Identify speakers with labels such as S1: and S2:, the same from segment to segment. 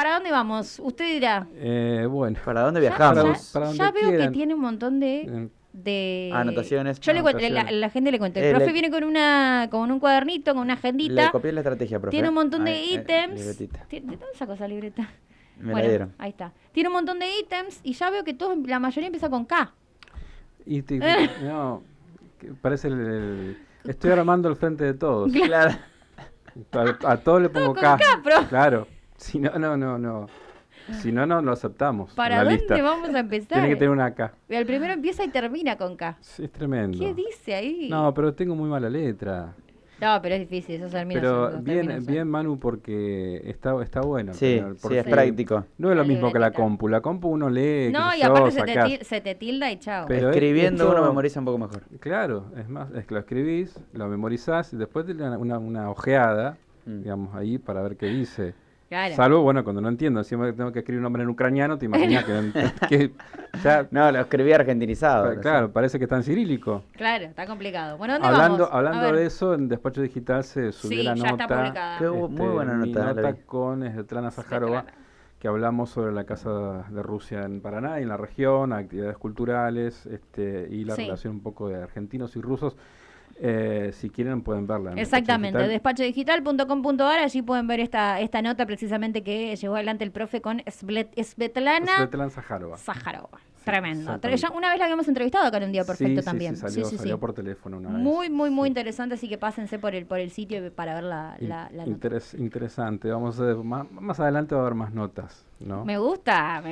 S1: ¿para dónde vamos? Usted dirá.
S2: Bueno,
S3: ¿Para dónde viajamos?
S2: Para donde
S1: Ya veo
S2: quieran.
S1: que tiene un montón de
S3: Anotaciones.
S1: Yo le cuento,
S2: Anotaciones.
S1: la gente le cuento. El profe
S3: le-
S1: viene con un cuadernito, con una agendita.
S3: Le copié la estrategia, profe.
S1: Tiene un montón de
S3: Ahí,
S1: ítems.
S3: libretita.
S1: ¿De dónde sacó esa libreta?
S3: Me la dieron.
S1: Ahí está. Tiene un montón de ítems y ya veo que la mayoría empieza con K.
S2: Y no, parece estoy armando el frente de todos.
S3: Claro.
S2: A todos le pongo
S1: con
S2: K.
S1: K, profe.
S2: Claro. Si no. Si no, no lo aceptamos.
S1: ¿Para
S2: en la
S1: dónde
S2: lista.
S1: vamos a empezar?
S2: Tiene que tener una K.
S1: El primero empieza y termina con K.
S2: Sí, es tremendo.
S1: ¿Qué dice ahí?
S2: No, pero tengo muy mala letra.
S1: No, pero es difícil, esos términos
S2: Pero
S1: son-
S2: bien, Manu, porque está bueno.
S3: Sí,
S2: tener-
S3: sí,
S2: porque
S3: es práctico.
S2: No es lo
S1: La
S2: mismo que la
S1: libretita.
S2: compu. La compu uno lee,
S1: No,
S2: qué
S1: y
S2: sé yo,
S1: aparte
S2: sacás.
S1: se te tilda y chao.
S2: Pero
S3: Escribiendo
S2: esto-
S3: uno memoriza un poco mejor.
S2: Claro, es más, es que lo escribís, lo memorizás y después te dan una ojeada, digamos, ahí para ver qué dice.
S1: Claro.
S2: Salvo, bueno, cuando no entiendo, encima que tengo que escribir un nombre en ucraniano, te imaginas que ya,
S3: No, lo escribí argentinizado.
S2: claro, parece que está en cirílico.
S1: Claro, está complicado. Bueno, ¿dónde
S2: Hablando,
S1: vamos? A
S2: hablando
S1: ver.
S2: de eso, en Despacho Digital se subió
S1: Sí,
S2: la
S1: ya
S2: nota.
S1: está publicada.
S3: Qué muy buena
S2: mi
S3: nota, la
S2: nota
S3: vi.
S2: con Svetlana Zaharova,
S1: Svetlana.
S2: que hablamos sobre la Casa de Rusia en Paraná y en la región, actividades culturales y la
S1: Sí.
S2: relación un poco de argentinos y rusos. Si quieren pueden verla. en
S1: Exactamente,
S2: Despacho Digital.
S1: despachodigital.com.ar, allí pueden ver esta nota precisamente que llevó adelante el profe con Svetlana
S2: Svetlana Zaharova.
S1: Zaharova. Tremendo.
S2: exactamente.
S1: Ya una vez la habíamos entrevistado acá en Un Día Perfecto
S2: Sí,
S1: también.
S2: Sí, salió por teléfono una vez.
S1: Muy
S2: Sí.
S1: interesante, así que pásense por el sitio para ver la nota.
S2: Interesante. Vamos a ver, más adelante va a haber más notas, ¿no?
S1: Me gusta.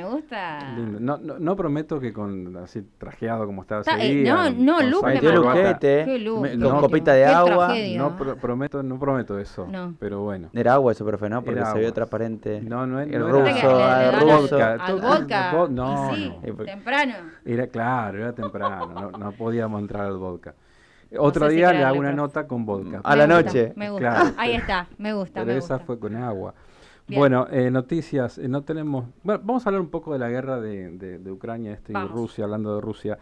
S2: Lindo. No prometo que con así trajeado como estaba
S1: Está-
S2: ese día,
S1: no,
S2: con
S1: look
S2: saco y
S1: me
S3: Metió
S1: mató.
S2: corbata.
S3: luquete,
S1: Qué look,
S3: con
S1: qué
S3: copita de
S1: qué
S3: agua.
S1: tragedia.
S2: No prometo eso,
S1: No.
S2: pero bueno.
S3: Era agua eso, profe, ¿no? Porque
S2: Era
S3: se vio
S2: agua.
S3: transparente.
S2: No es
S3: el
S2: no
S3: ruso,
S2: era-
S1: Le
S3: al
S1: dan
S3: vodka.
S1: al vodka.
S2: No,
S1: Y sí,
S2: no.
S1: temprano.
S2: Era temprano, no podíamos entrar al vodka. Otro
S1: sé si
S2: día le
S1: creerle,
S2: hago una
S1: profe.
S2: nota con vodka.
S3: A la
S1: Me gusta,
S3: noche.
S1: Me gusta.
S2: Claro.
S1: Ahí está, me gusta.
S2: Pero
S1: me
S2: esa
S1: gusta.
S2: fue con agua.
S1: Bien.
S2: Bueno, noticias, no tenemos... Bueno, vamos a hablar un poco de la guerra de Ucrania y
S1: Vamos.
S2: Rusia, hablando de Rusia.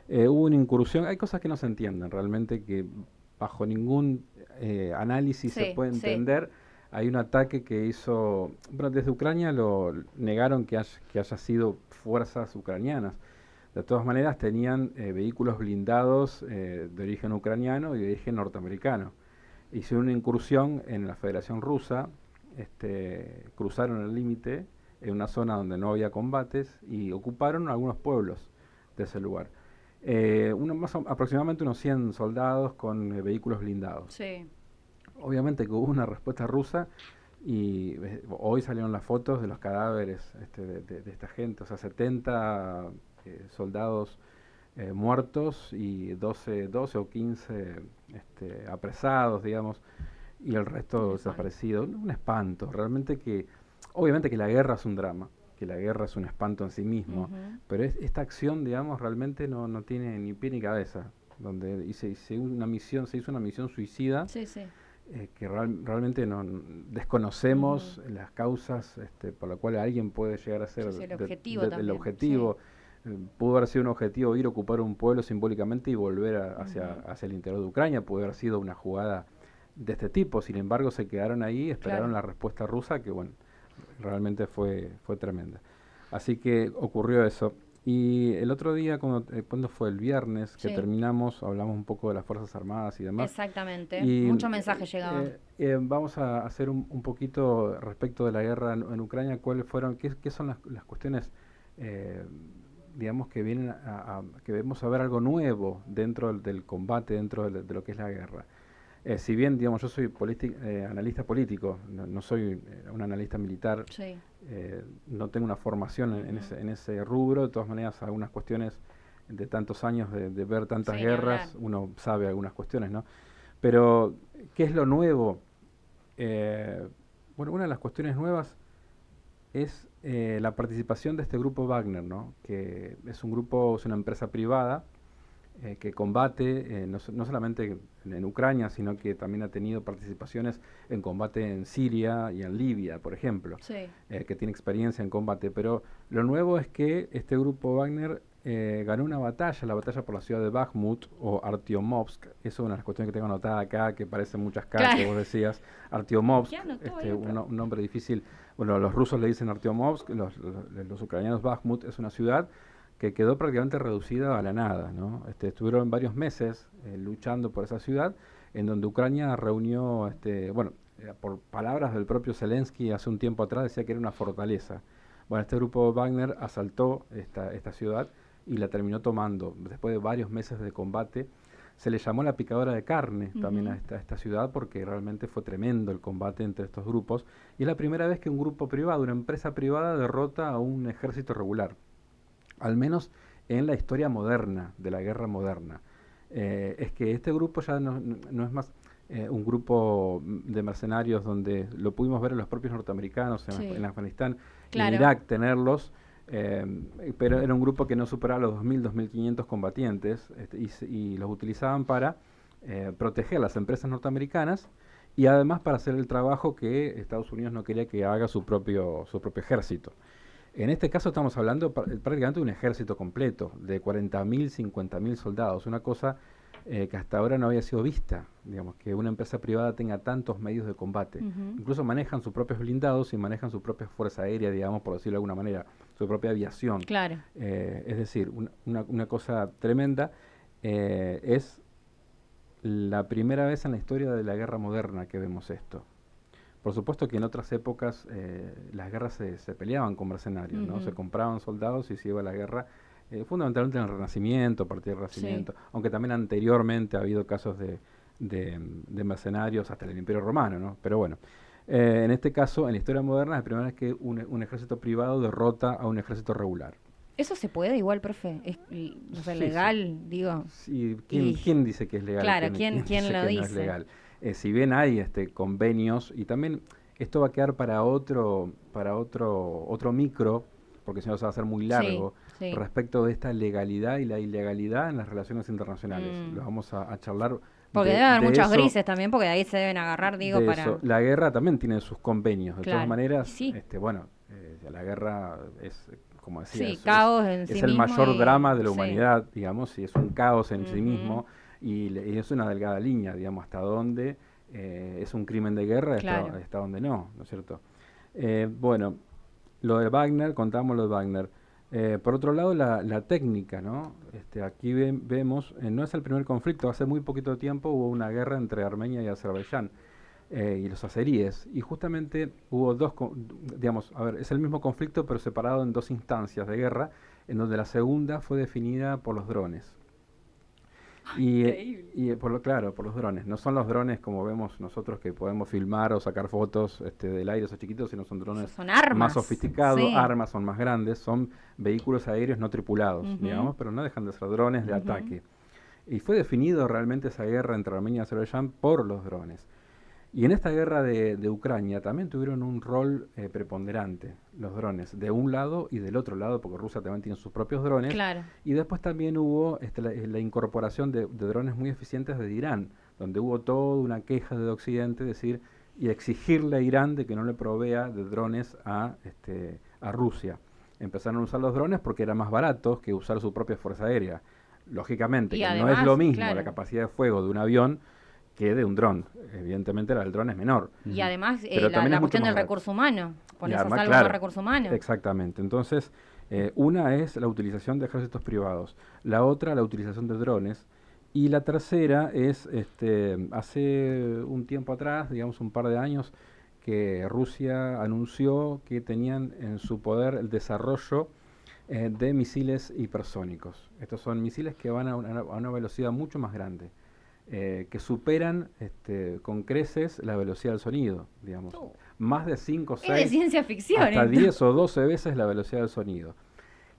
S2: Hubo una incursión, hay cosas que no se entienden realmente, que bajo ningún análisis se
S1: Sí,
S2: puede
S1: sí.
S2: entender. Hay un ataque que hizo... Bueno, desde Ucrania lo negaron que haya sido fuerzas ucranianas. De todas maneras, tenían vehículos blindados de origen ucraniano y de origen norteamericano. Hicieron una incursión en la Federación Rusa, cruzaron el límite en una zona donde no había combates y ocuparon algunos pueblos de ese lugar. Aproximadamente unos 100 soldados con vehículos blindados.
S1: Sí.
S2: Obviamente que hubo una respuesta rusa y hoy salieron las fotos de los cadáveres de esta gente, o sea, 70 soldados muertos y 12 o 15 apresados, digamos, y el resto desaparecido. Un espanto, realmente que, obviamente que la guerra es un drama, que la guerra es un espanto en sí mismo, pero esta acción, digamos, realmente no tiene ni pie ni cabeza, donde se hizo una misión suicida.
S1: Sí, sí.
S2: Que realmente desconocemos las causas por las cuales alguien puede llegar a ser
S1: Sí, sí, el objetivo
S2: el
S1: también,
S2: objetivo. Pudo haber sido un objetivo ir a ocupar un pueblo simbólicamente y volver hacia el interior de Ucrania, pudo haber sido una jugada de este tipo, sin embargo se quedaron ahí, esperaron
S1: Claro.
S2: la respuesta rusa que bueno, realmente fue tremenda. Así que ocurrió eso. Y el otro día, cuando fue el viernes, que
S1: Sí.
S2: terminamos, hablamos un poco de las Fuerzas Armadas y demás.
S1: Exactamente.
S2: Y,
S1: Muchos mensajes llegaban.
S2: vamos a hacer un poquito respecto de la guerra en Ucrania, qué son las cuestiones, digamos, que vienen que debemos saber algo nuevo dentro del combate, dentro de lo que es la guerra. Si bien, digamos, yo soy analista político, no soy un analista militar,
S1: Sí.
S2: no tengo una formación en ese rubro, de todas maneras algunas cuestiones de tantos años de ver tantas
S1: Sí,
S2: guerras,
S1: ni hablar.
S2: uno sabe algunas cuestiones, ¿no? Pero, ¿qué es lo nuevo? Bueno, una de las cuestiones nuevas es la participación de este grupo Wagner, ¿no? Que es una empresa privada que combate no solamente en Ucrania, sino que también ha tenido participaciones en combate en Siria y en Libia, por ejemplo,
S1: Sí.
S2: que tiene experiencia en combate. Pero lo nuevo es que este grupo Wagner ganó una batalla, la batalla por la ciudad de Bakhmut o Artyomovsk. Eso es una de las cuestiones que tengo anotada acá, que parecen muchas caras,
S1: Claro.
S2: que vos decías. Artyomovsk,
S1: ¿Qué anotó ahí?
S2: un nombre difícil. bueno, los rusos le dicen Artyomovsk, los ucranianos Bakhmut es una ciudad que quedó prácticamente reducida a la nada, ¿no? Estuvieron varios meses luchando por esa ciudad, en donde Ucrania reunió, bueno, por palabras del propio Zelensky hace un tiempo atrás, decía que era una fortaleza. Bueno, este grupo Wagner asaltó esta ciudad y la terminó tomando. Después de varios meses de combate, se le llamó la picadora de carne también a esta ciudad, porque realmente fue tremendo el combate entre estos grupos. Y es la primera vez que un grupo privado, una empresa privada, derrota a un ejército regular, al menos en la historia moderna, de la guerra moderna. Es que este grupo ya no es más un grupo de mercenarios donde lo pudimos ver en los propios norteamericanos, en Afganistán, en Irak tenerlos, pero era un grupo que no superaba los 2.000, 2.500 combatientes, y los utilizaban para proteger a las empresas norteamericanas y además para hacer el trabajo que Estados Unidos no quería que haga su propio ejército. En este caso estamos hablando prácticamente de un ejército completo, de 40.000, 50.000 soldados, una cosa que hasta ahora no había sido vista, digamos, que una empresa privada tenga tantos medios de combate. Incluso manejan sus propios blindados y manejan su propia fuerza aérea, digamos, por decirlo de alguna manera, su propia aviación.
S1: Claro.
S2: Es decir, una cosa tremenda. Es la primera vez en la historia de la guerra moderna que vemos esto. Por supuesto que en otras épocas las guerras se peleaban con mercenarios, ¿no? Se compraban soldados y se iba a la guerra, fundamentalmente en el Renacimiento, a partir del Renacimiento, aunque también anteriormente ha habido casos de mercenarios hasta el Imperio Romano, ¿no? Pero bueno, en este caso, en la historia moderna, es la primera vez que un ejército privado derrota a un ejército regular.
S1: ¿Eso se puede igual, profe? ¿Es legal, digo?
S2: Sí, ¿quién dice que es legal?
S1: Claro, ¿quién
S2: dice
S1: lo
S2: que
S1: dice?
S2: No es legal? Si bien hay convenios, y también esto va a quedar para otro micro, porque si no se va a hacer muy largo, respecto de esta legalidad y la ilegalidad en las relaciones internacionales. Lo vamos a charlar.
S1: Porque debe haber muchos grises también, porque de ahí se deben agarrar, digo, para...
S2: Eso. La guerra también tiene sus convenios. De todas maneras, bueno, la guerra es, como decía,
S1: caos
S2: es el mayor drama de la humanidad, digamos, y es un caos en sí mismo, y es una delgada línea, digamos, hasta dónde es un crimen de guerra, hasta dónde no es cierto? Bueno, lo de Wagner, contamos lo de Wagner. Por otro lado, la técnica, ¿no? Aquí vemos, no es el primer conflicto, hace muy poquito tiempo hubo una guerra entre Armenia y Azerbaiyán, y los azeríes, y justamente hubo digamos, a ver, es el mismo conflicto pero separado en dos instancias de guerra, en donde la segunda fue definida por los drones. Y por los drones. No son los drones como vemos nosotros que podemos filmar o sacar fotos del aire, esos chiquitos, sino son drones más sofisticados, armas son más grandes, son vehículos aéreos no tripulados, digamos, pero no dejan de ser drones de ataque. Y fue definido realmente esa guerra entre Armenia y Azerbaiyán por los drones. Y en esta guerra de Ucrania también tuvieron un rol preponderante los drones, de un lado y del otro lado, porque Rusia también tiene sus propios drones.
S1: Claro.
S2: Y después también hubo la incorporación de drones muy eficientes de Irán, donde hubo toda una queja de Occidente, y exigirle a Irán de que no le provea de drones a Rusia. Empezaron a usar los drones porque era más baratos que usar su propia fuerza aérea. Lógicamente, que además, no es lo mismo la capacidad de fuego de un avión que de un dron. Evidentemente el dron es menor.
S1: Y además la cuestión del recurso humano, ponerse a salvo del recurso humano.
S2: Exactamente. Entonces, una es la utilización de ejércitos privados, la otra la utilización de drones, y la tercera es, hace un tiempo atrás, digamos un par de años, que Rusia anunció que tenían en su poder el desarrollo de misiles hipersónicos. Estos son misiles que van a una velocidad mucho más grande. Que superan con creces la velocidad del sonido, digamos. Más de 5, 6,
S1: es de ciencia ficción,
S2: hasta 10 o 12 veces la velocidad del sonido.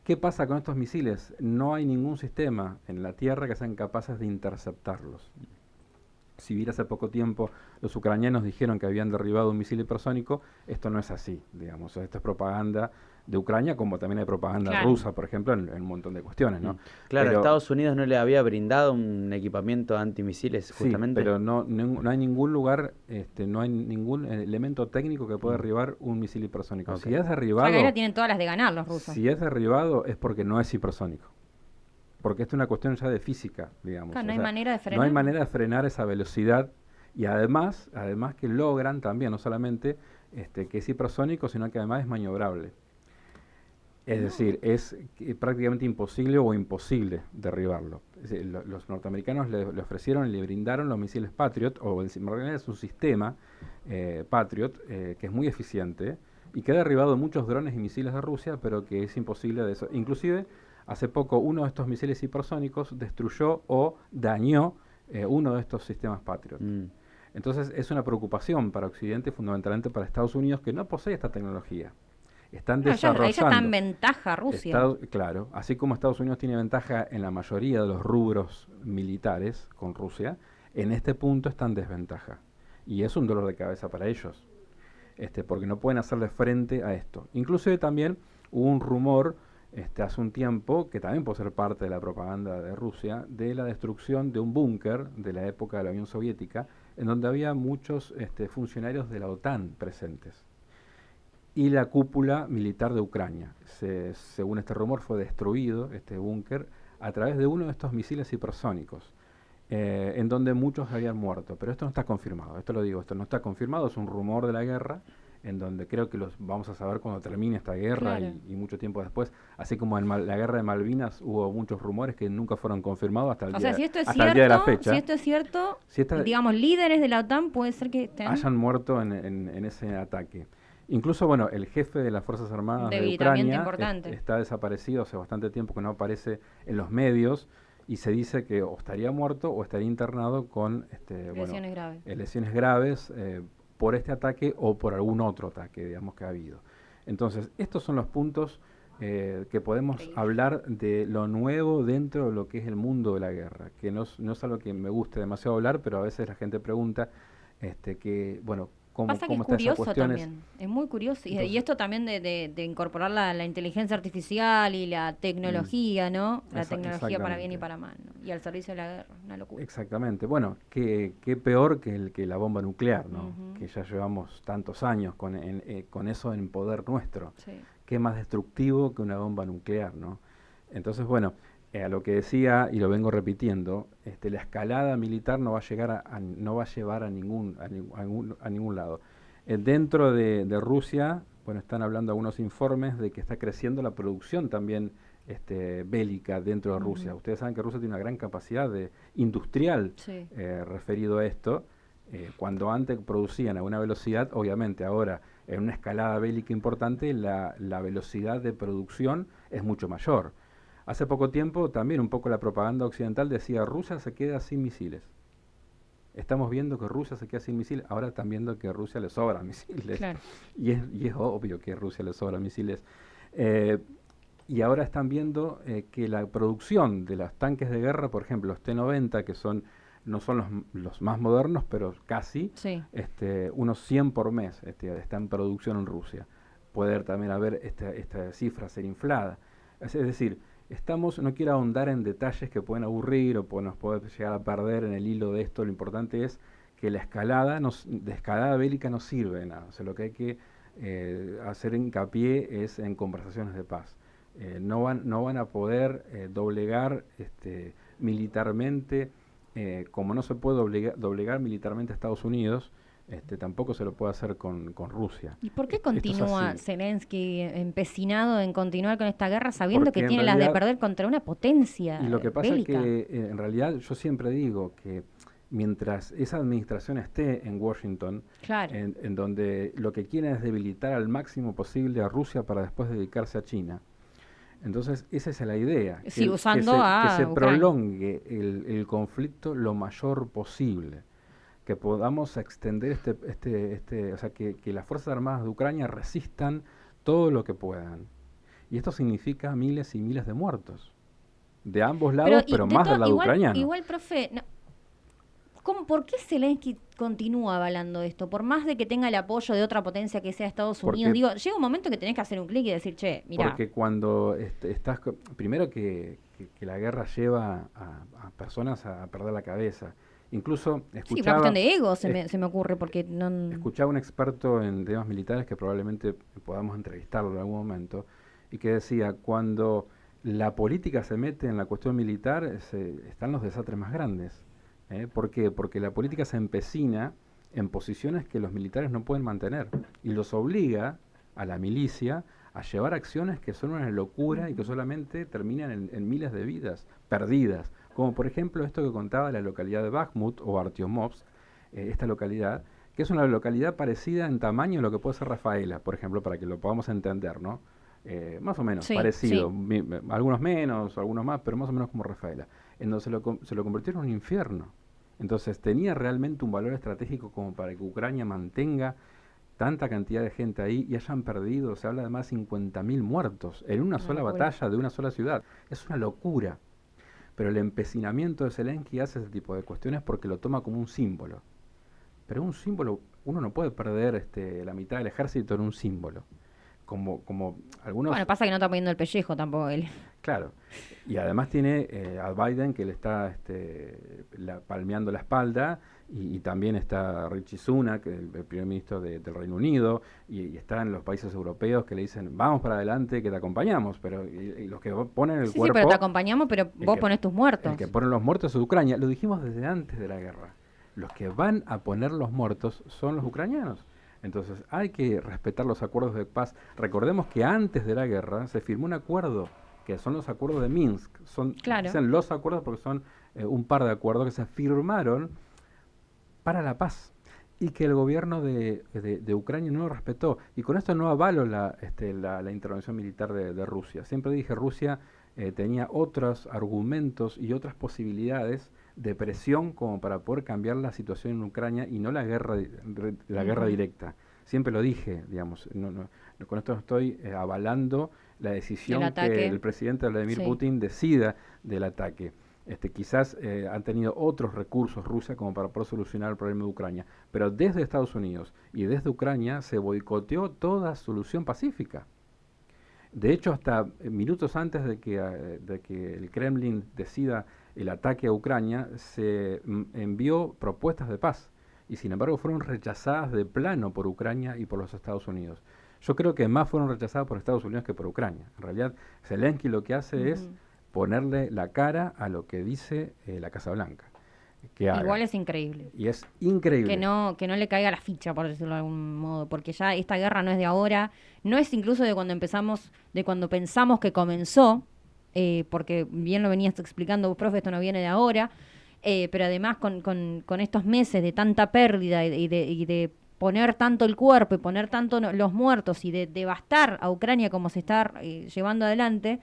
S2: ¿Qué pasa con estos misiles? No hay ningún sistema en la Tierra que sean capaces de interceptarlos. Si bien hace poco tiempo los ucranianos dijeron que habían derribado un misil hipersónico, esto no es así, digamos. Esto es propaganda de Ucrania, como también hay propaganda rusa, por ejemplo, en un montón de cuestiones, ¿no?
S3: Claro, pero Estados Unidos no le había brindado un equipamiento antimisiles, justamente.
S2: Sí, pero no hay ningún lugar, no hay ningún elemento técnico que pueda derribar un misil hipersónico. Okay. Si es derribado...
S1: ahora tienen todas las de ganar los rusos.
S2: Si es derribado es porque no es hipersónico. Porque esto es una cuestión ya de física, digamos.
S1: Claro, no hay manera de frenar.
S2: No hay manera de frenar esa velocidad, y además que logran también, no solamente que es hipersónico, sino que además es maniobrable. Es decir, es prácticamente imposible o imposible derribarlo. Es decir, los norteamericanos le ofrecieron y le brindaron los misiles Patriot, en realidad es un sistema Patriot que es muy eficiente y que ha derribado muchos drones y misiles de Rusia, pero que es imposible de eso. Inclusive, hace poco uno de estos misiles hipersónicos destruyó o dañó uno de estos sistemas Patriot. Entonces es una preocupación para Occidente, fundamentalmente para Estados Unidos, que no posee esta tecnología. Están desarrollando.
S1: Ahí ya está en ventaja Rusia.
S2: Claro, así como Estados Unidos tiene ventaja en la mayoría de los rubros militares con Rusia, en este punto está en desventaja. Y es un dolor de cabeza para ellos, porque no pueden hacerle frente a esto. Inclusive también hubo un rumor hace un tiempo, que también puede ser parte de la propaganda de Rusia, de la destrucción de un búnker de la época de la Unión Soviética, en donde había muchos funcionarios de la OTAN presentes. Y la cúpula militar de Ucrania. Según este rumor, fue destruido este búnker a través de uno de estos misiles hipersónicos, en donde muchos habían muerto. Pero esto no está confirmado, esto no está confirmado, es un rumor de la guerra, en donde creo que los vamos a saber cuando termine esta guerra. Claro. y mucho tiempo después, así como en la guerra de Malvinas hubo muchos rumores que nunca fueron confirmados hasta el día de la fecha.
S1: Si esto es cierto, digamos, líderes de la OTAN puede ser que
S2: hayan muerto en ese ataque. Incluso, bueno, el jefe de las Fuerzas Armadas de Ucrania está desaparecido hace bastante tiempo, que no aparece en los medios, y se dice que o estaría muerto o estaría internado con lesiones graves por este ataque o por algún otro ataque, digamos, que ha habido. Entonces, estos son los puntos que podemos hablar de lo nuevo dentro de lo que es el mundo de la guerra, que no es algo que me guste demasiado hablar, pero a veces la gente pregunta
S1: Pasa que es curioso también, es muy curioso. Entonces, y esto también de incorporar la inteligencia artificial y la tecnología, ¿no? La tecnología para bien y para mal, ¿no? Y al servicio de la guerra, una locura.
S2: Exactamente. Bueno, qué peor que la bomba nuclear, ¿no? Que ya llevamos tantos años con eso en poder nuestro. Sí. Qué más destructivo que una bomba nuclear, ¿no? Entonces, bueno, a lo que decía, y lo vengo repitiendo, la escalada militar no va a llevar a ningún lado. Dentro de Rusia, bueno, están hablando algunos informes de que está creciendo la producción también bélica dentro de Rusia. Ustedes saben que Rusia tiene una gran capacidad industrial referido a esto. Cuando antes producían a una velocidad, obviamente ahora en una escalada bélica importante la velocidad de producción es mucho mayor. Hace poco tiempo también un poco la propaganda occidental decía Rusia se queda sin misiles. Estamos viendo que Rusia se queda sin misiles, ahora están viendo que a Rusia le sobran misiles. Claro. Y es obvio que a Rusia le sobran misiles. Y ahora están viendo que la producción de los tanques de guerra, por ejemplo, los T-90, que no son los más modernos, pero casi, unos 100 por mes está en producción en Rusia. Puede también haber esta cifra ser inflada. Es decir, no quiero ahondar en detalles que pueden aburrir o nos puede llegar a perder en el hilo de esto. Lo importante es que la escalada bélica no sirve de nada. O sea, lo que hay que hacer hincapié es en conversaciones de paz. No van a poder doblegar militarmente, como no se puede doblegar militarmente a Estados Unidos. Tampoco se lo puede hacer con Rusia.
S1: ¿Y por qué continúa Zelensky empecinado en continuar con esta guerra sabiendo que tiene las de perder contra una potencia bélica?
S2: Y lo que pasa es que en realidad yo siempre digo que mientras esa administración esté en Washington, claro, en donde lo que quieren es debilitar al máximo posible a Rusia para después dedicarse a China. Entonces esa es la idea, que se prolongue el conflicto lo mayor posible, que podamos extender o sea, que las Fuerzas Armadas de Ucrania resistan todo lo que puedan. Y esto significa miles y miles de muertos, de ambos lados, pero más del lado ucraniano.
S1: Igual, profe, ¿por qué Zelensky continúa avalando esto? Por más de que tenga el apoyo de otra potencia que sea Estados Unidos, llega un momento que tenés que hacer un clic y decir, che, mirá.
S2: Porque cuando estás, primero que la guerra lleva a personas a perder la cabeza. Incluso escuchaba...
S1: Sí, una cuestión de ego se me ocurre, porque no...
S2: Escuchaba un experto en temas militares que probablemente podamos entrevistarlo en algún momento, y que decía, cuando la política se mete en la cuestión militar, están los desastres más grandes. ¿Por qué? Porque la política se empecina en posiciones que los militares no pueden mantener y los obliga a la milicia a llevar acciones que son una locura y que solamente terminan en miles de vidas perdidas, como por ejemplo esto que contaba la localidad de Bakhmut o Artyomovsk, esta localidad, que es una localidad parecida en tamaño a lo que puede ser Rafaela, por ejemplo, para que lo podamos entender, ¿no? Más o menos,
S1: sí,
S2: parecido,
S1: sí.
S2: Algunos menos, algunos más, pero más o menos como Rafaela, en donde se lo convirtió en un infierno. Entonces tenía realmente un valor estratégico como para que Ucrania mantenga tanta cantidad de gente ahí y hayan perdido, se habla de más de 50.000 muertos en una sola batalla de una sola ciudad. Es una locura. Pero el empecinamiento de Zelensky hace ese tipo de cuestiones porque lo toma como un símbolo. Pero un símbolo, uno no puede perder la mitad del ejército en un símbolo. Como algunos...
S1: Bueno, pasa que no está poniendo el pellejo tampoco él.
S2: Claro, y además tiene a Biden que le está palmeando la espalda, y también está Rishi Sunak, el primer ministro del Reino Unido, y están los países europeos que le dicen, vamos para adelante, que te acompañamos, pero y los que ponen el cuerpo...
S1: Sí, pero te acompañamos, pero vos pones tus muertos.
S2: El que pone los muertos es Ucrania, lo dijimos desde antes de la guerra. Los que van a poner los muertos son los ucranianos. Entonces hay que respetar los acuerdos de paz. Recordemos que antes de la guerra se firmó un acuerdo, que son los acuerdos de Minsk. Dicen los acuerdos porque son un par de acuerdos que se firmaron para la paz y que el gobierno de Ucrania no lo respetó. Y con esto no avalo la intervención militar de Rusia. Siempre dije, Rusia tenía otros argumentos y otras posibilidades de presión como para poder cambiar la situación en Ucrania y no la guerra directa. Siempre lo dije, digamos, con esto no estoy avalando la decisión que el presidente Vladimir Putin decida del ataque. Quizás han tenido otros recursos Rusia como para poder solucionar el problema de Ucrania, pero desde Estados Unidos y desde Ucrania se boicoteó toda solución pacífica. De hecho, hasta minutos antes de que el Kremlin decida el ataque a Ucrania, se envió propuestas de paz y sin embargo fueron rechazadas de plano por Ucrania y por los Estados Unidos. Yo creo que más fueron rechazadas por Estados Unidos que por Ucrania. En realidad, Zelensky lo que hace es ponerle la cara a lo que dice la Casa Blanca.
S1: Igual es increíble.
S2: Y es increíble.
S1: Que no le caiga la ficha, por decirlo de algún modo, porque ya esta guerra no es de ahora, no es incluso de cuando pensamos que comenzó, porque bien lo venías explicando vos, profe, esto no viene de ahora, pero además con estos meses de tanta pérdida y de poner tanto el cuerpo y poner tanto los muertos y de devastar a Ucrania como se está llevando adelante,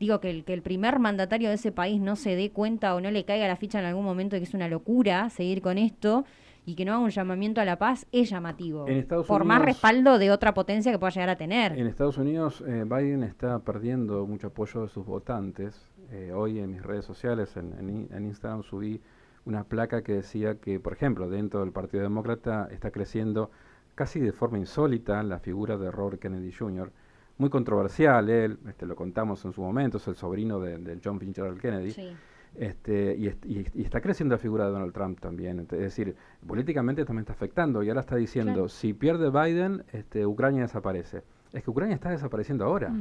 S1: digo que el primer mandatario de ese país no se dé cuenta o no le caiga la ficha en algún momento de que es una locura seguir con esto y que no haga un llamamiento a la paz es llamativo. Por más respaldo de otra potencia que pueda llegar a tener.
S2: En Estados Unidos, Biden está perdiendo mucho apoyo de sus votantes. Hoy en mis redes sociales, en Instagram, subí una placa que decía que, por ejemplo, dentro del Partido Demócrata está creciendo casi de forma insólita la figura de Robert Kennedy Jr., muy controversial, él, lo contamos en su momento, es el sobrino de John Fitzgerald Kennedy,
S1: sí.
S2: Y está creciendo la figura de Donald Trump también, es decir, políticamente también está afectando, y ahora está diciendo, claro, si pierde Biden, Ucrania desaparece. Es que Ucrania está desapareciendo ahora.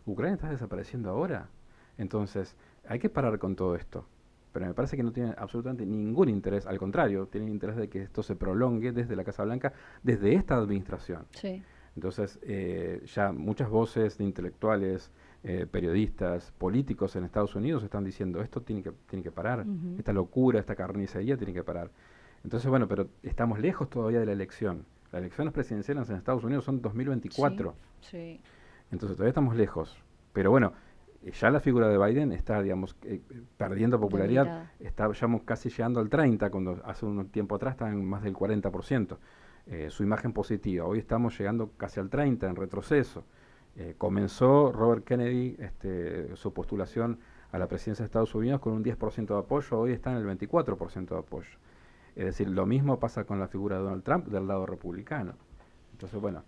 S2: Ucrania está desapareciendo ahora. Entonces, hay que parar con todo esto. Pero me parece que no tiene absolutamente ningún interés, al contrario, tiene interés de que esto se prolongue desde la Casa Blanca, desde esta administración.
S1: Sí.
S2: Entonces, ya muchas voces de intelectuales, periodistas, políticos en Estados Unidos están diciendo, esto tiene que parar, esta locura, esta carnicería tiene que parar. Entonces, bueno, pero estamos lejos todavía de la elección. Las elecciones presidenciales en Estados Unidos son 2024.
S1: Sí.
S2: Entonces, todavía estamos lejos. Pero bueno, ya la figura de Biden está, digamos, perdiendo popularidad. Estamos casi llegando al 30%, cuando hace un tiempo atrás estaban en más del 40%. Su imagen positiva. Hoy estamos llegando casi al 30% en retroceso. Comenzó Robert Kennedy su postulación a la presidencia de Estados Unidos con un 10% de apoyo, hoy está en el 24% de apoyo. Es decir, lo mismo pasa con la figura de Donald Trump del lado republicano. Entonces, bueno,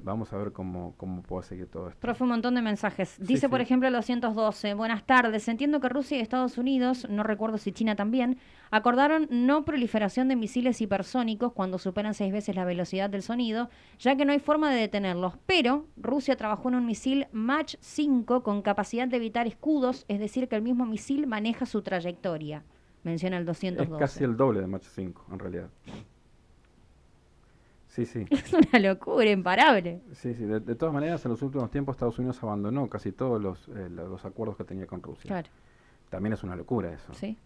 S2: vamos a ver cómo puedo seguir todo esto.
S1: Profe, un montón de mensajes. Dice, por ejemplo, el 212, buenas tardes. Entiendo que Rusia y Estados Unidos, no recuerdo si China también, acordaron no proliferación de misiles hipersónicos cuando superan 6 veces la velocidad del sonido, ya que no hay forma de detenerlos. Pero Rusia trabajó en un misil Mach 5 con capacidad de evitar escudos, es decir, que el mismo misil maneja su trayectoria. menciona el
S2: Es
S1: 212.
S2: casi el doble de Mach 5, en realidad. Sí, sí.
S1: Es una locura imparable.
S2: Sí, sí. De todas maneras, en los últimos tiempos Estados Unidos abandonó casi todos los acuerdos que tenía con Rusia.
S1: Claro,
S2: También es una locura eso.
S1: sí.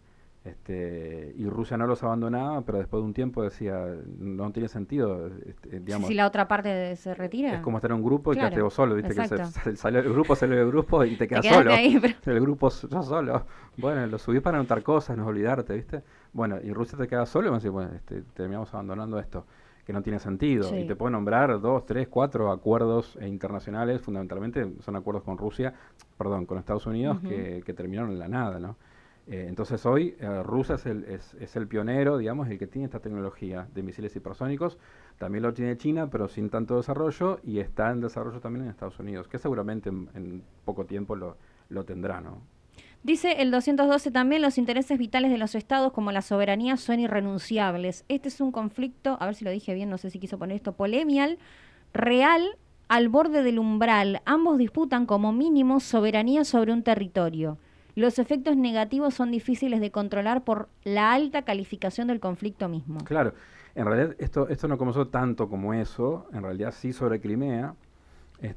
S2: Y Rusia no los abandonaba, pero después de un tiempo decía, no tiene sentido, digamos.
S1: Si la otra parte se retira.
S2: Es como estar en un grupo y
S1: Claro,
S2: quedarte vos solo, ¿viste? Que
S1: exacto.
S2: sale el grupo, sale el grupo y te quedas
S1: quedaste
S2: solo.
S1: ahí, pero-
S2: El grupo yo solo. Bueno, lo subí para anotar cosas, no olvidarte, ¿viste? Bueno, y Rusia te queda solo y vos decís, bueno, terminamos abandonando esto, que no tiene sentido.
S1: Sí.
S2: Y te puedo nombrar 2, 3, 4 acuerdos internacionales, fundamentalmente son acuerdos con Rusia, perdón, con Estados Unidos,
S1: Ujú.
S2: que terminaron en la nada, ¿no? Entonces hoy Rusia es el pionero, digamos, el que tiene esta tecnología de misiles hipersónicos. También lo tiene China, pero sin tanto desarrollo, y está en desarrollo también en Estados Unidos, que seguramente en poco tiempo lo tendrá, ¿no?
S1: Dice el 212 también, los intereses vitales de los estados como la soberanía son irrenunciables. Este es un conflicto, a ver si lo dije bien, no sé si quiso poner esto, polemial, real, al borde del umbral. Ambos disputan como mínimo soberanía sobre un territorio. Los efectos negativos son difíciles de controlar por la alta calificación del conflicto mismo.
S2: Claro, en realidad esto no comenzó tanto como eso, en realidad sí sobre Crimea,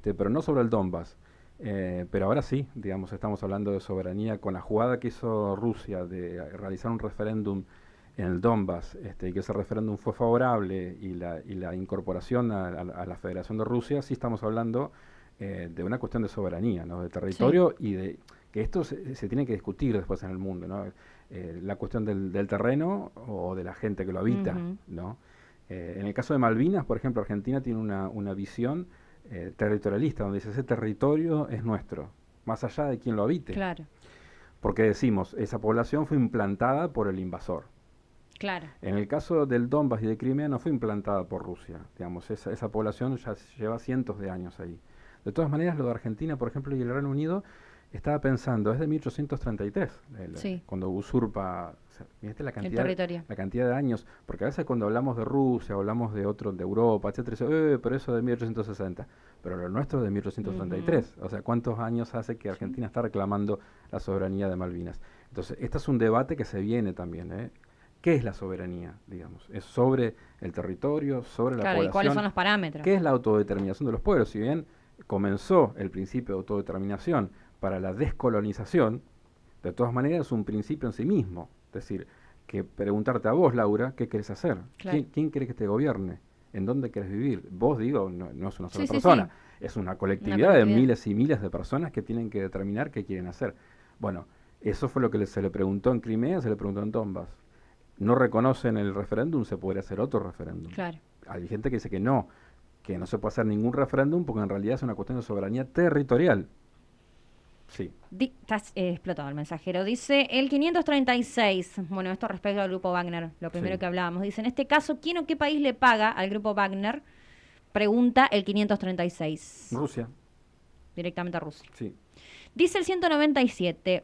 S2: pero no sobre el Donbass. Pero ahora sí, digamos, estamos hablando de soberanía con la jugada que hizo Rusia de realizar un referéndum en el Donbass, y que ese referéndum fue favorable y la incorporación a la Federación de Rusia, sí estamos hablando de una cuestión de soberanía, ¿no? De territorio y de que esto se tiene que discutir después en el mundo, ¿no? La cuestión del terreno o de la gente que lo habita,
S1: Ujú.
S2: ¿no? En el caso de Malvinas, por ejemplo, Argentina tiene una visión territorialista, donde dice, ese territorio es nuestro, más allá de quien lo habite.
S1: Claro,
S2: Porque decimos, esa población fue implantada por el invasor.
S1: claro.
S2: En el caso del Donbass y de Crimea no fue implantada por Rusia, digamos, esa población ya lleva cientos de años ahí. De todas maneras, lo de Argentina, por ejemplo, y el Reino Unido, estaba pensando, es de 1833,
S1: Sí.
S2: cuando usurpa, o sea, ¿viste
S1: El territorio.
S2: la cantidad de años? Porque a veces cuando hablamos de Rusia, hablamos de de Europa, etcétera, dice, pero eso de 1860, pero lo nuestro es de 1833, o sea, ¿cuántos años hace que Argentina está reclamando la soberanía de Malvinas? Entonces, este es un debate que se viene también, ¿eh? ¿Qué es la soberanía, digamos? Es sobre el territorio, sobre la
S1: Claro, ¿y
S2: población.
S1: cuáles son los parámetros?
S2: ¿Qué es la autodeterminación de los pueblos? Si bien comenzó el principio de autodeterminación para la descolonización, de todas maneras es un principio en sí mismo. Es decir, que preguntarte a vos, Laura, ¿qué querés hacer?
S1: Claro.
S2: ¿Quién querés que te gobierne? ¿En dónde querés vivir? Vos, digo, no es una sola
S1: Sí, sí,
S2: persona,
S1: sí.
S2: es una colectividad de miles y miles de personas que tienen que determinar qué quieren hacer. Bueno, eso fue lo que se le preguntó en Crimea, se le preguntó en Donbass. No reconocen el referéndum, se podría hacer otro referéndum.
S1: Claro.
S2: Hay gente que dice que no se puede hacer ningún referéndum porque en realidad es una cuestión de soberanía territorial. Sí.
S1: Estás explotado el mensajero. Dice el 536. Bueno, esto respecto al grupo Wagner, lo primero
S2: Sí.
S1: que hablábamos. Dice, en este caso, ¿quién o qué país le paga al grupo Wagner? Pregunta el 536.
S2: Rusia,
S1: Directamente a Rusia.
S2: sí.
S1: Dice el 197.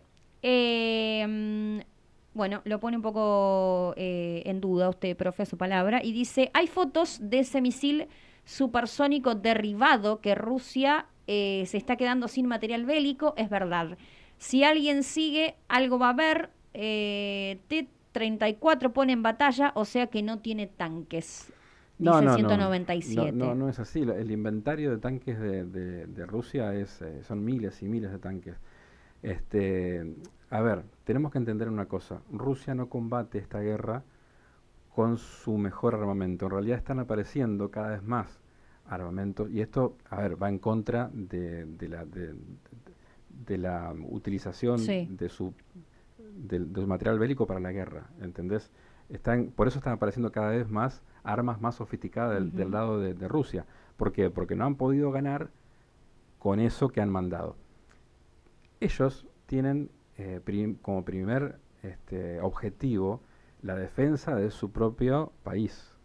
S1: Bueno, lo pone un poco en duda usted, profe, su palabra. Y dice, hay fotos de ese misil supersónico derribado que Rusia se está quedando sin material bélico. Es verdad. Si alguien sigue, algo va a haber. T-34 pone en batalla, o sea que no tiene tanques. Dice el 197.
S2: No es así. El inventario de tanques de Rusia son miles y miles de tanques. A ver, tenemos que entender una cosa. Rusia no combate esta guerra con su mejor armamento. En realidad están apareciendo cada vez más armamentos. Y esto, a ver, va en contra de la utilización
S1: Sí.
S2: de su material bélico para la guerra. ¿Entendés? Por eso están apareciendo cada vez más armas más sofisticadas del lado de Rusia. ¿Por qué? Porque no han podido ganar con eso que han mandado. Ellos tienen como primer objetivo la defensa de su propio país.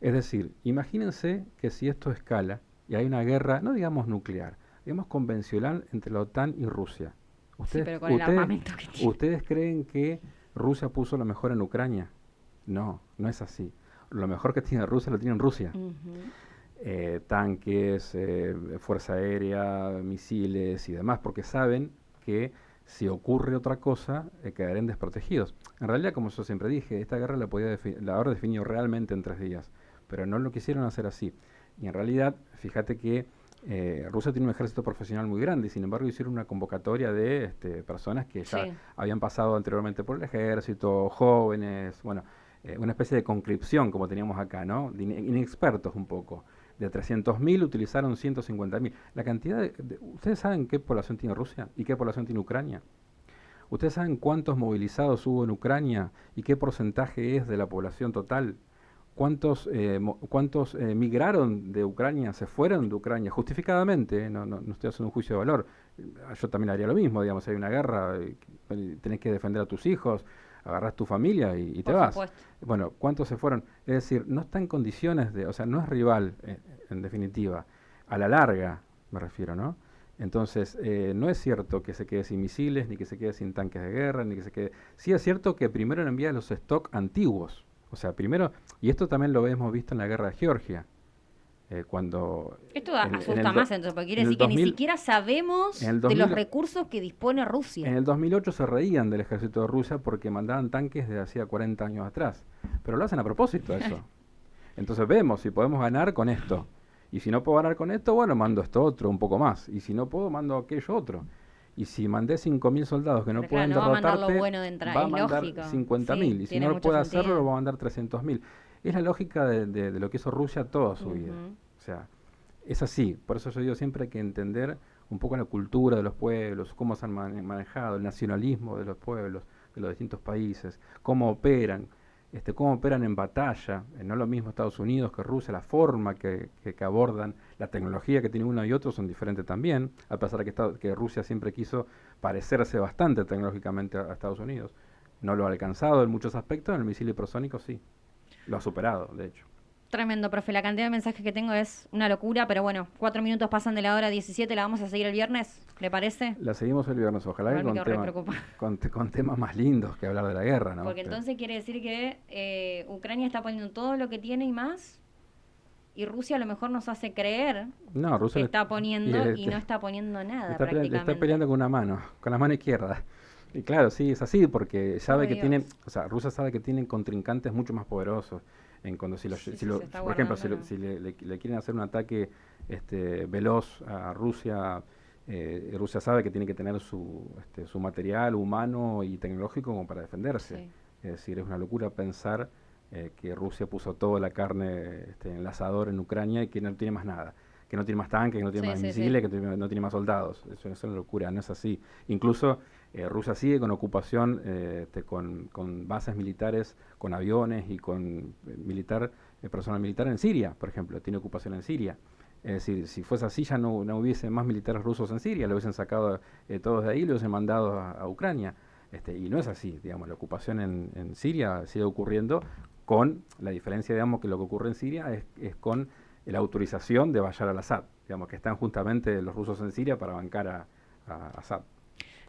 S2: Es decir, imagínense que si esto escala y hay una guerra, no digamos nuclear, digamos convencional entre la OTAN y Rusia.
S1: Sí, pero con el armamento que tiene.
S2: ¿Ustedes creen que Rusia puso lo mejor en Ucrania? No, no es así. Lo mejor que tiene Rusia lo tiene en Rusia. Tanques, fuerza aérea, misiles y demás, porque saben que si ocurre otra cosa, quedarían desprotegidos. En realidad, como yo siempre dije, esta guerra la haber definido realmente en 3 días, pero no lo quisieron hacer así. Y en realidad, fíjate que Rusia tiene un ejército profesional muy grande y sin embargo hicieron una convocatoria de personas que ya
S1: Sí.
S2: habían pasado anteriormente por el ejército, jóvenes, bueno, una especie de conscripción como teníamos acá, ¿no? De inexpertos un poco. De 300.000 utilizaron 150.000. La cantidad ¿Ustedes saben qué población tiene Rusia y qué población tiene Ucrania? ¿Ustedes saben cuántos movilizados hubo en Ucrania y qué porcentaje es de la población total? ¿Cuántos migraron de Ucrania, se fueron de Ucrania justificadamente? No estoy haciendo un juicio de valor. Yo también haría lo mismo, digamos, si hay una guerra, tenés que defender a tus hijos, agarrás tu familia y te
S1: Por
S2: vas.
S1: supuesto.
S2: Bueno, ¿cuántos se fueron? Es decir, no está en condiciones o sea, no es rival, en definitiva, a la larga, me refiero, ¿no? Entonces, no es cierto que se quede sin misiles, ni que se quede sin tanques de guerra, ni que se quede... Sí es cierto que primero envía los stock antiguos, o sea, primero, y esto también lo hemos visto en la guerra de Georgia, cuando...
S1: Esto
S2: en
S1: asusta
S2: el
S1: más entonces, porque quiere
S2: en el
S1: decir que ni
S2: 2000
S1: siquiera sabemos
S2: en el
S1: de los
S2: 2000
S1: recursos que dispone Rusia.
S2: En el 2008 se reían del ejército de Rusia porque mandaban tanques de hacía 40 años atrás, pero lo hacen a propósito eso. Entonces vemos si podemos ganar con esto. Y si no puedo ganar con esto, bueno, mando esto otro, un poco más. Y si no puedo, mando aquello otro. Y si mandé 5.000 soldados que no
S1: Pero
S2: pueden
S1: claro, no va a mandar
S2: derrotarte,
S1: lo bueno de entrada,
S2: va a
S1: es
S2: mandar
S1: lógico.
S2: 50.000.
S1: Sí,
S2: Y si
S1: tiene
S2: no lo
S1: mucho
S2: puede hacerlo,
S1: sentido.
S2: lo va a mandar 300.000. Es la lógica de lo que hizo Rusia toda su vida.
S1: Ujú.
S2: O sea, es así. Por eso yo digo siempre hay que entender un poco la cultura de los pueblos, cómo se han manejado, el nacionalismo de los pueblos, de los distintos países, cómo operan en batalla. No es lo mismo Estados Unidos que Rusia, la forma que abordan, la tecnología que tiene uno y otro son diferentes también, a pesar de que Rusia siempre quiso parecerse bastante tecnológicamente a Estados Unidos. No lo ha alcanzado en muchos aspectos, en el misil hipersónico sí, lo ha superado, de hecho.
S1: Tremendo, profe. La cantidad de mensajes que tengo es una locura, pero bueno, 4 minutos pasan de la hora 17, la vamos a seguir el viernes, ¿le parece?
S2: La seguimos el viernes, ojalá que
S1: Igual me quedo re preocupada.
S2: con temas más lindos que hablar de la guerra, ¿no?
S1: Porque entonces quiere decir que Ucrania está poniendo todo lo que tiene y más, y Rusia a lo mejor nos hace creer
S2: No, Rusia
S1: que está poniendo y no
S2: le
S1: está poniendo nada
S2: está
S1: prácticamente.
S2: peleando con una mano, con la mano izquierda. Y claro, sí, es así, porque sabe
S1: Ay,
S2: que
S1: Dios.
S2: tiene, o sea, Rusia sabe que tienen contrincantes mucho más poderosos.
S1: Sí, se está
S2: Por ejemplo,
S1: guardando,
S2: si le quieren hacer un ataque veloz a Rusia, Rusia sabe que tiene que tener su material humano y tecnológico como para defenderse.
S1: Sí.
S2: Es decir, es una locura pensar que Rusia puso toda la carne en el asador en Ucrania y que no tiene más nada, que no tiene más tanques, que no tiene
S1: Sí,
S2: más
S1: sí,
S2: misiles,
S1: sí.
S2: que no tiene más soldados. Eso es una locura, no es así. Incluso Rusia sigue con ocupación, con bases militares, con aviones y con personal militar en Siria, por ejemplo, tiene ocupación en Siria. Es decir, si fuese así ya no hubiese más militares rusos en Siria, lo hubiesen sacado todos de ahí y lo hubiesen mandado a Ucrania. Y no es así, digamos, la ocupación en Siria sigue ocurriendo con la diferencia, digamos, que lo que ocurre en Siria es con la autorización de Bashar al-Assad, digamos, que están justamente los rusos en Siria para bancar a Assad.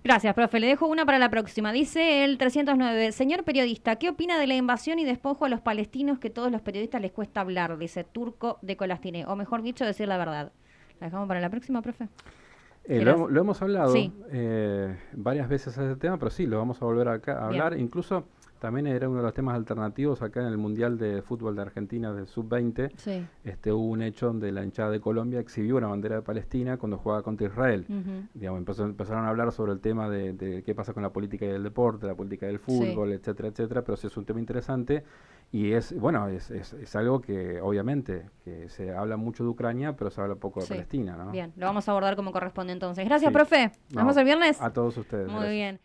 S1: Gracias, profe. Le dejo una para la próxima. Dice el 309, señor periodista, ¿qué opina de la invasión y despojo a los palestinos que todos los periodistas les cuesta hablar? Dice Turco de Colastiné, o mejor dicho, decir la verdad. ¿La dejamos para la próxima, profe?
S2: Lo hemos hablado
S1: Sí.
S2: varias veces ese tema, pero sí, lo vamos a volver a hablar.
S1: Bien.
S2: Incluso también era uno de los temas alternativos acá en el Mundial de Fútbol de Argentina del Sub-20.
S1: Sí.
S2: Hubo un hecho donde la hinchada de Colombia exhibió una bandera de Palestina cuando jugaba contra Israel.
S1: Ujú.
S2: Digamos, empezaron a hablar sobre el tema de qué pasa con la política del deporte, la política del fútbol, etcétera, etcétera, pero sí es un tema interesante y es algo que obviamente que se habla mucho de Ucrania, pero se habla poco de
S1: Sí.
S2: Palestina, ¿no?
S1: Bien, lo vamos a abordar como corresponde entonces. Gracias,
S2: Sí.
S1: profe. Nos
S2: No,
S1: vemos el viernes.
S2: a todos ustedes.
S1: Muy
S2: gracias.
S1: bien.